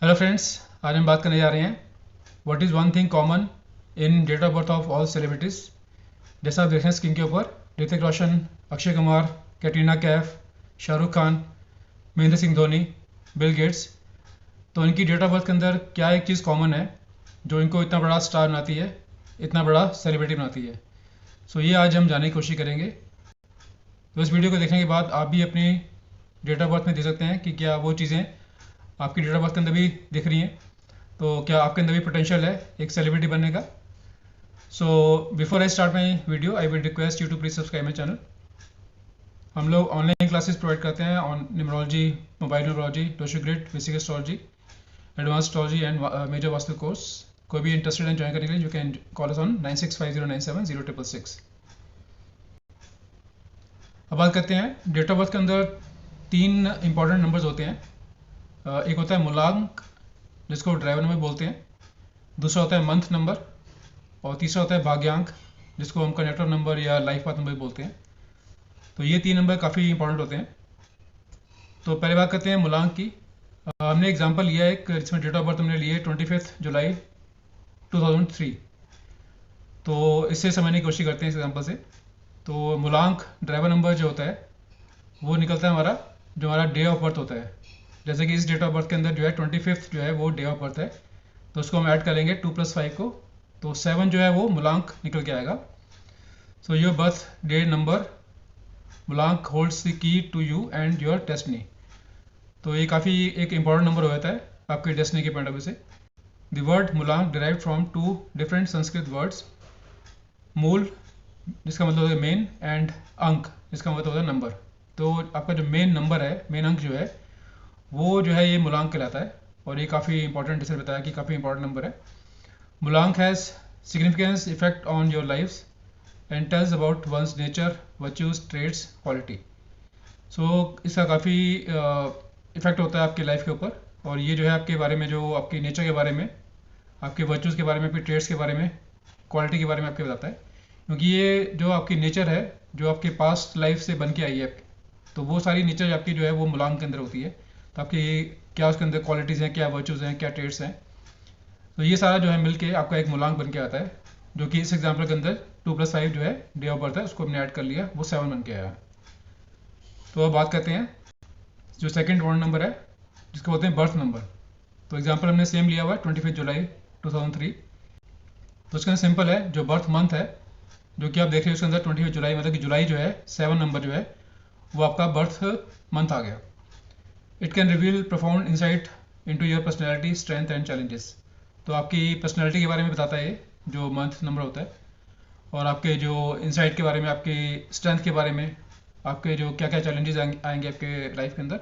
Hello friends, आज हम बात करने जा रहे हैं what is one thing common in date of birth of all celebrities. जैसा आप देख रहे हैं स्क्रीन के ऊपर, ऋतिक रोशन, अक्षय कुमार, कैटरीना कैफ, शाहरुख खान, महेंद्र सिंह धोनी, बिल गेट्स। तो इनकी डेट ऑफ बर्थ के अंदर क्या एक चीज़ कॉमन है जो इनको इतना बड़ा स्टार बनाती है, इतना बड़ा सेलिब्रिटी बनाती है। सो ये आज हम जानने की कोशिश करेंगे। तो इस वीडियो को देखने के बाद आप भी अपनी डेट ऑफ बर्थ में देख सकते हैं कि क्या वो चीज़ें आपकी डेट ऑफ बर्थ के अंदर भी दिख रही हैं। तो क्या आपके अंदर भी पोटेंशियल है एक सेलिब्रिटी बनने का। So before I start my video I will request you to please subscribe my channel. हम लोग ऑनलाइन क्लासेस प्रोवाइड करते हैं ऑन न्यूमरोलॉजी, मोबाइल न्यूमरोलॉजी, टोशो grid, basic astrology, advance astrology and major vastu course. कोई भी interested है join करने के लिए you can call us on 9650970666। अब बात करते हैं डेट ऑफ बर्थ के अंदर तीन इंपॉर्टेंट नंबर्स होते हैं। एक होता है मूलांक जिसको ड्राइवर नंबर बोलते हैं, दूसरा होता है मंथ नंबर और तीसरा होता है भाग्यांक जिसको हम कनेक्टर नंबर या लाइफ पाथ नंबर बोलते हैं। तो ये तीन नंबर काफ़ी इंपॉर्टेंट होते हैं। तो पहले बात करते हैं मूलांक की। हमने एग्जांपल लिया है एक जिसमें डेट ऑफ बर्थ हमने लिए 25 जुलाई 2003। तो इससे समझने की कोशिश करते हैं इस एग्जांपल से। तो मूलांक ड्राइवर नंबर जो होता है वो निकलता है हमारा जो हमारा डे ऑफ बर्थ होता है। जैसे कि इस डेट ऑफ बर्थ के अंदर जो है 25 जो है वो डे ऑफ बर्थ है, तो उसको हम ऐड करेंगे 2 + 5 को, तो 7 जो है वो मूलांक निकल के आएगा। So your birthday number मूलांक holds the key to you and your destiny. तो ये काफ़ी एक इंपॉर्टेंट नंबर हो जाता है आपके डेस्टिनी के पॉइंट ऑफ व्यू से। The word mulank derived from two different Sanskrit words, मूल जिसका मतलब होता है मेन एंड अंक जिसका मतलब होता है नंबर। तो आपका जो मेन नंबर है, मेन अंक जो है वो जो है ये मूलांक कहलाता है। और ये काफ़ी इंपॉर्टेंट, जैसे बताया कि काफ़ी इंपॉर्टेंट नंबर है। मूलांक has significance effect on your lives and tells about one's nature, virtues, traits, quality. So इसका काफ़ी इफेक्ट होता है आपकी लाइफ के ऊपर, और ये जो है आपके बारे में, जो आपकी नेचर के बारे में, आपके वर्चूज़ के बारे में, आपके ट्रेड्स के बारे में, क्वालिटी के बारे में आपके बताता है। क्योंकि ये जो आपकी नेचर है जो आपके पास्ट लाइफ से बन के आई है, तो वो सारी नेचर आपकी जो है वो मूलांक के अंदर होती है। तो आपकी क्या उसके अंदर क्वालिटीज़ हैं, क्या वर्चूज़ हैं, क्या ट्रेड्स हैं, तो ये सारा जो है मिलके आपका एक मूलांक बन के आता है। जो कि इस एग्जाम्पल के अंदर 2 + 5 जो है डे ऑफ बर्थ है उसको हमने ऐड कर लिया, वो 7 बन के आया। तो अब बात करते हैं जो सेकंड वॉर्ड नंबर है जिसको बोलते हैं बर्थ नंबर। तो एग्जाम्पल हमने सेम लिया हुआ है 25 जुलाई 2003। तो उसके अंदर सिंपल है, जो बर्थ मंथ है जो कि आप देख रहे हो उसके अंदर 25 जुलाई, मतलब कि जुलाई जो है 7 नंबर जो है वो आपका बर्थ मंथ आ गया। It can reveal profound insight into your personality, strength and challenges. तो आपकी पर्सनैलिटी के बारे में बताता है ये जो मंथ नंबर होता है, और आपके जो इंसाइट के बारे में, आपकी स्ट्रेंथ के बारे में, आपके जो क्या क्या चैलेंजेस आएंगे आपके लाइफ के अंदर,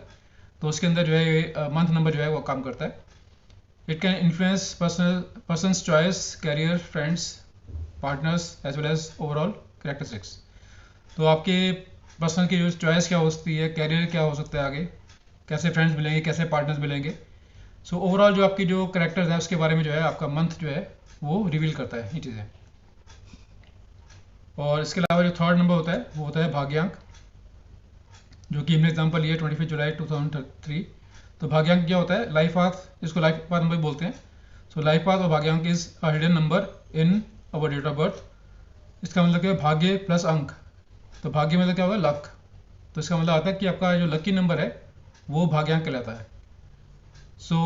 तो उसके अंदर जो है मंथ नंबर जो है वो काम करता है। It can influence person's choice, career, friends, partners as well as overall characteristics. तो आपके पर्सनल की जो चॉइस क्या हो सकती है, कैरियर क्या हो सकता है आगे, कैसे फ्रेंड्स मिलेंगे, कैसे पार्टनर्स मिलेंगे। सो ओवरऑल जो आपकी जो करेक्टर्स है उसके बारे में जो है आपका मंथ जो है वो रिवील करता है ये चीज़ें। और इसके अलावा जो थर्ड नंबर होता है वो होता है भाग्यांक, जो कि हमने एग्जाम्पल लिया 25 जुलाई 2003। तो भाग्यांक क्या होता है? लाइफ पाथ, जिसको लाइफ पाथ नंबर बोलते हैं। सो लाइफ पाथ और भाग्यांक is a hidden number in our date of birth. इसका मतलब क्या है? भाग्य प्लस अंक। तो भाग्य मतलब क्या होगा? लक। तो इसका मतलब आता है कि आपका जो लकी नंबर है वो भाग्यांक कहलाता है। सो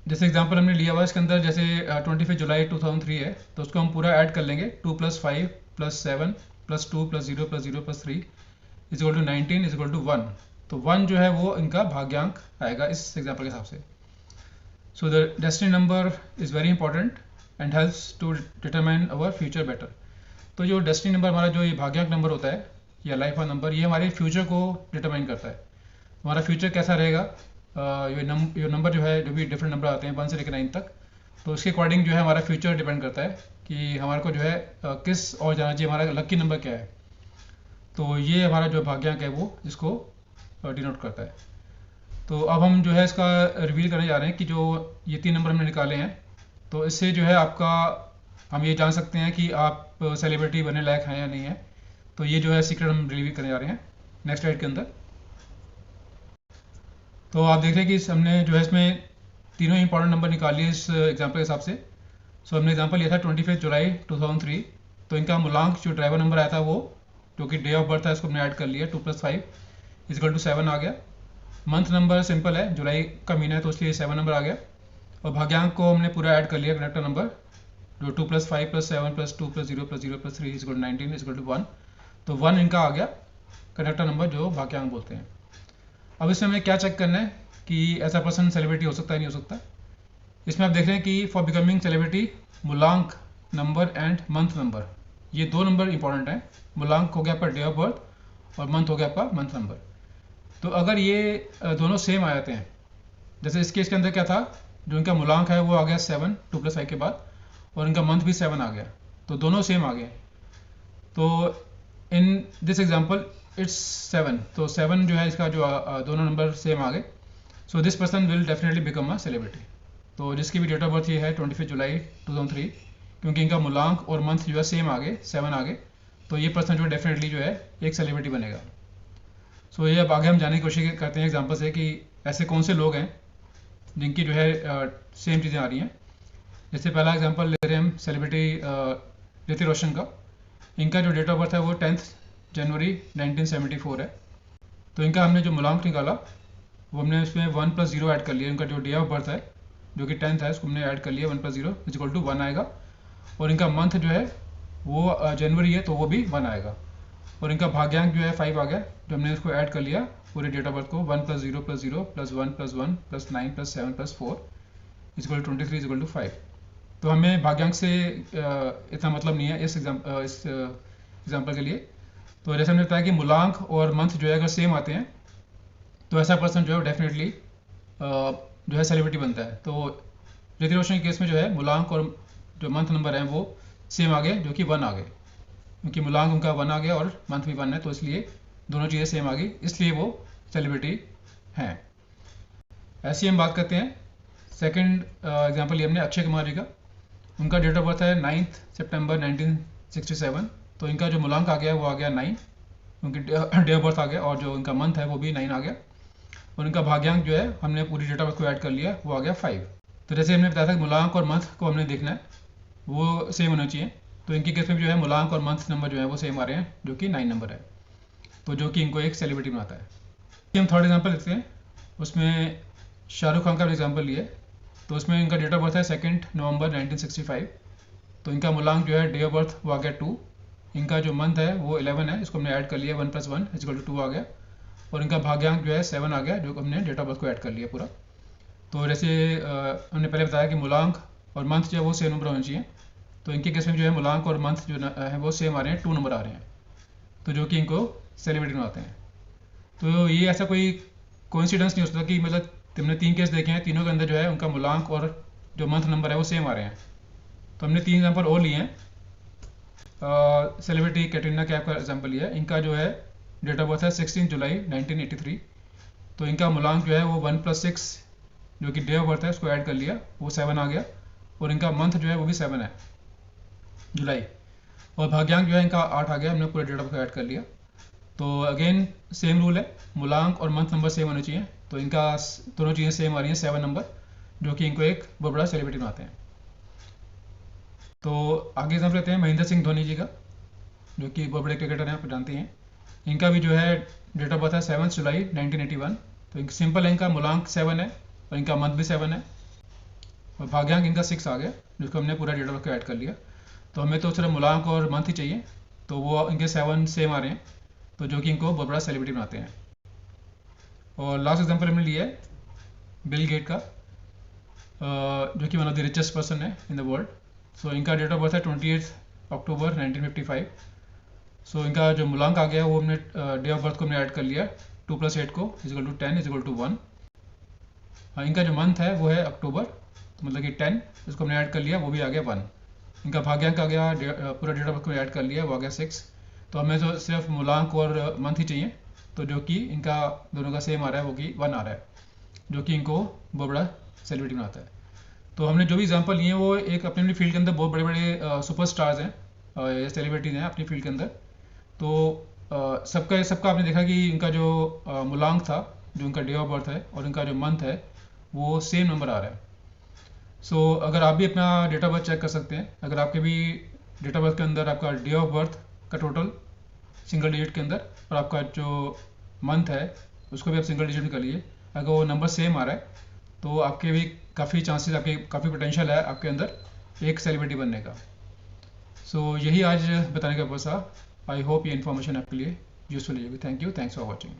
जैसे एग्जांपल हमने लिया हुआ इसके अंदर, जैसे 25 जुलाई 2003 है, तो उसको हम पूरा ऐड कर लेंगे 2 + 5 + 7 + 2 + 0 + 0 + 3 = 19 = 1। तो 1 जो है वो इनका भाग्यांक आएगा इस एग्जांपल के हिसाब से। So the destiny number is very important and helps to determine our future better. तो जो डेस्टिनी नंबर हमारा, जो ये भाग्यांक नंबर होता है या लाइफ का नंबर, ये हमारे फ्यूचर को डिटरमाइन करता है। हमारा फ्यूचर कैसा रहेगा, ये नंबर जो है, जो भी डिफरेंट नंबर आते हैं 1 से लेकर 9 तक, तो उसके अकॉर्डिंग जो है हमारा फ्यूचर डिपेंड करता है कि हमारे को जो है किस और जाना चाहिए, हमारा लकी नंबर क्या है। तो ये हमारा जो भाग्यांक है वो इसको डिनोट करता है। तो अब हम जो है इसका रिवील करने जा रहे हैं कि जो ये 3 नंबर हमने निकाले हैं, तो इससे जो है आपका, हम ये जान सकते हैं कि आप सेलिब्रिटी बनने लायक हैं या नहीं है। तो ये जो है सीक्रेट हम रिवील करने जा रहे हैं नेक्स्ट स्लाइड के अंदर। तो आप देख रहे हैं कि हमने जो है इसमें तीनों इंपॉर्टेंट नंबर निकालिए इस एग्जाम्पल के हिसाब से। सो हमने एग्जाम्पल लिया था 25 जुलाई 2003। तो इनका मूलांक जो ड्राइवर नंबर आया था वो जो कि डे ऑफ बर्थ है उसको हमने ऐड कर लिया, 2 + 5 = 7 आ गया। मंथ नंबर सिंपल है, जुलाई का महीना है तो इसलिए 7 नंबर आ गया। और भाग्यांक को हमने पूरा ऐड कर लिया, कनेक्टर नंबर जो 2 + 5 + 7 + 2 + 0 + 0 + 3 = 19 = 1। तो 1 इनका आ गया कनेक्टर नंबर जो भाग्यांक बोलते हैं। अब इसमें हमें क्या चेक करना है कि ऐसा पर्सन सेलिब्रिटी हो सकता है नहीं हो सकता। इसमें आप देख रहे हैं कि फॉर बिकमिंग सेलिब्रिटी मूलांक नंबर एंड मंथ नंबर, ये दो नंबर इंपॉर्टेंट हैं। मूलांक हो गया आपका डे ऑफ बर्थ और मंथ हो गया आपका मंथ नंबर। तो अगर ये दोनों सेम आ जाते हैं, जैसे इस केस के अंदर क्या था, जो इनका मूलांक है वो आ गया 7 2 + 5 के बाद, और इनका मंथ भी 7 आ गया, तो दोनों सेम आ गए। तो इन दिस एग्जाम्पल इट्स 7, तो 7 जो है इसका जो दोनों नंबर सेम आ गए। So this person will definitely become a celebrity. तो जिसकी भी डेट ऑफ बर्थ ये है 25 जुलाई 2003, क्योंकि इनका मूलांक और मंथ जो है सेम आ गए, 7 आ गए, तो ये पर्सन जो है डेफिनेटली जो है एक सेलिब्रिटी बनेगा। सो ये अब आगे हम जानने की कोशिश करते हैं एग्जाम्पल से कि ऐसे कौन से लोग हैं जिनकी जो है सेम चीज़ें आ रही हैं। जैसे पहला एग्जांपल ले रहे हैं हम सेलिब्रिटी ऋतिक रोशन का। इनका जो डेट ऑफ बर्थ है वो 10 जनवरी 1974 है। तो इनका हमने जो मूलांक निकाला वो हमने उसमें 1 + 0 ऐड कर लिया। इनका जो डे ऑफ बर्थ है जो कि 10 है उसको हमने ऐड कर लिया, 1 + 0 = 1 आएगा। और इनका मंथ जो है वो जनवरी है तो वो भी 1 आएगा। और इनका भाग्यांक जो है 5 आ गया, जो हमने इसको ऐड कर लिया पूरे डेट ऑफ बर्थ को, 1 + 0 + 0 + 1 + 1 + 9 + 7 + 4 = 23 = 5। तो हमें भाग्यांक से इतना मतलब नहीं है इस एग्जाम्पल के लिए। तो जैसे हमने बताया कि मूलांक और मंथ जो है अगर सेम आते हैं तो ऐसा पर्सन जो है डेफिनेटली जो है सेलिब्रिटी बनता है। तो ऋतिक रोशन के केस में जो है मूलांक और जो मंथ नंबर है वो सेम आ गए, जो कि 1 आ गए, क्योंकि मूलांक उनका 1 आ गया और मंथ भी 1 है, तो इसलिए दोनों चीज़ें सेम आ गई, इसलिए वो सेलिब्रिटी हैं। ऐसी हम बात करते हैं सेकंड एग्जांपल लिया हमने अक्षय कुमार जी का। उनका डेट ऑफ बर्थ है 9 सितंबर 1967। तो इनका जो मूलांक आ गया वो आ गया 9, क्योंकि डे ऑफ बर्थ आ गया, और जो इनका मंथ है वो भी 9 आ गया। और इनका भाग्यांक जो है हमने पूरी डेट ऑफ बर्थ को ऐड कर लिया, वो आ गया 5। तो जैसे हमने बताया था कि मूलांक और मंथ को हमने देखना है वो सेम होना चाहिए। तो इनके केस में जो है मूलांक और मंथ नंबर जो है वो सेम आ रहे हैं, जो कि 9 नंबर है, तो जो कि इनको एक सेलिब्रिटी बनाता है। हम थर्ड एग्जाम्पल लेते हैं, उसमें शाहरुख खान का एग्जाम्पल लिए। तो उसमें इनका डेट ऑफ बर्थ है 2 नवंबर 1965। तो इनका मूलांक जो है डे ऑफ बर्थ वो आ गया 2। इनका जो मंथ है वो 11 है, इसको हमने ऐड कर लिया, 1 + 1 = 2 आ गया। और इनका भाग्यांक जो है 7 आ गया, जो हमने डेट ऑफ बर्थ को ऐड कर लिया पूरा। तो जैसे हमने पहले बताया कि मूलांक और मंथ जो है वो सेम नंबर होने चाहिए। तो इनके केस में जो है मूलांक और मंथ जो है वो सेम आ रहे हैं, 2 नंबर आ रहे हैं, तो जो कि इनको सेलिब्रिटी बनाते हैं। तो ये ऐसा कोई कोइंसिडेंस नहीं हो सकता कि मतलब तुमने 3 केस देखे हैं, तीनों के अंदर जो है उनका मूलांक और जो मंथ नंबर है वो सेम आ रहे हैं। तो हमने 3 एग्जाम्पल और लिए हैं। सेलिब्रिटी कैटरीना कैफ का एग्जाम्पल लिया है। इनका जो है डेट ऑफ बर्थ है 16 जुलाई 1983। तो इनका मूलांक जो है वो 1 + 6 जो कि डे ऑफ बर्थ है उसको ऐड कर लिया, वो 7 आ गया। और इनका मंथ जो है वो भी 7 है, जुलाई। और भाग्यांक जो है इनका 8 आ गया, हमने पूरे डेट ऑफ बर्थ को ऐड कर लिया। तो अगेन सेम रूल है, मूलांक और मंथ नंबर सेम होने चाहिए। तो इनका दोनों चीज़ें सेम आ रही हैं, 7 नंबर, जो कि इनको एक बहुत बड़ा सेलिब्रिटी बनाते हैं। तो आगे एग्जाम्पल लेते हैं महेंद्र सिंह धोनी जी का, जो कि बहुत बड़े क्रिकेटर हैं, आप जानते हैं। इनका भी जो है डेट ऑफ बर्थ है 7 जुलाई 1981। तो एक सिंपल है, इनका मूलांक 7 है और इनका मंथ भी 7 है। और भाग्यांक इनका 6 आ गया, जिसको हमने पूरा डेट ऑफ बर्थ को ऐड कर लिया। तो हमें तो सिर्फ मूलांक और मंथ ही चाहिए, तो वो इनके 7 सेम आ रहे हैं, तो जो कि इनको बहुत बड़ा सेलिब्रिटी बनाते हैं। और लास्ट एग्जांपल हमने लिया है बिल गेट का, जो कि one of the richest person है इन द वर्ल्ड। सो इनका डेट ऑफ बर्थ है 28 अक्टूबर 1955। सो इनका जो मूलांक आ गया वो हमने डे ऑफ बर्थ को हमने ऐड कर लिया, 2 + 8 को = 10 = 1। इनका जो मंथ है वो है अक्टूबर, तो मतलब कि 10, इसको हमने ऐड कर लिया, वो भी आ गया 1। इनका भाग्यांक आ गया, पूरा डेट ऑफ बर्थ को ऐड कर लिया, वो आ गया 6। तो हमें तो सिर्फ मूलांक और मंथ ही चाहिए, तो जो कि इनका दोनों का सेम आ रहा है, वो कि 1 आ रहा है, जो कि इनको बहुत बड़ा सेलिब्रिटी बनाता है। तो हमने जो भी एग्जांपल लिए हैं वो एक अपनी अपनी फील्ड के अंदर बहुत बड़े बड़े सुपरस्टार्स हैं या सेलिब्रिटीज़ हैं अपनी फील्ड के अंदर। तो सबका आपने देखा कि इनका जो मूलांक था, जो इनका डे ऑफ बर्थ है और इनका जो मंथ है, वो सेम नंबर आ रहा है। सो अगर आप भी अपना डेट ऑफ बर्थ चेक कर सकते हैं, अगर आपके भी डेट ऑफ बर्थ के अंदर आपका डे ऑफ बर्थ का टोटल सिंगल डिजिट के अंदर और आपका जो मंथ है उसको भी आप सिंगल डिजिट में कर लिए, अगर वो नंबर सेम आ रहा है तो आपके भी काफ़ी चांसेस, आपके काफ़ी पोटेंशियल है आपके अंदर एक सेलिब्रिटी बनने का। सो यही आज बताने का बस था। आई होप ये इन्फॉर्मेशन आपके लिए यूजफुल रहेगी। Thank you, thanks for watching.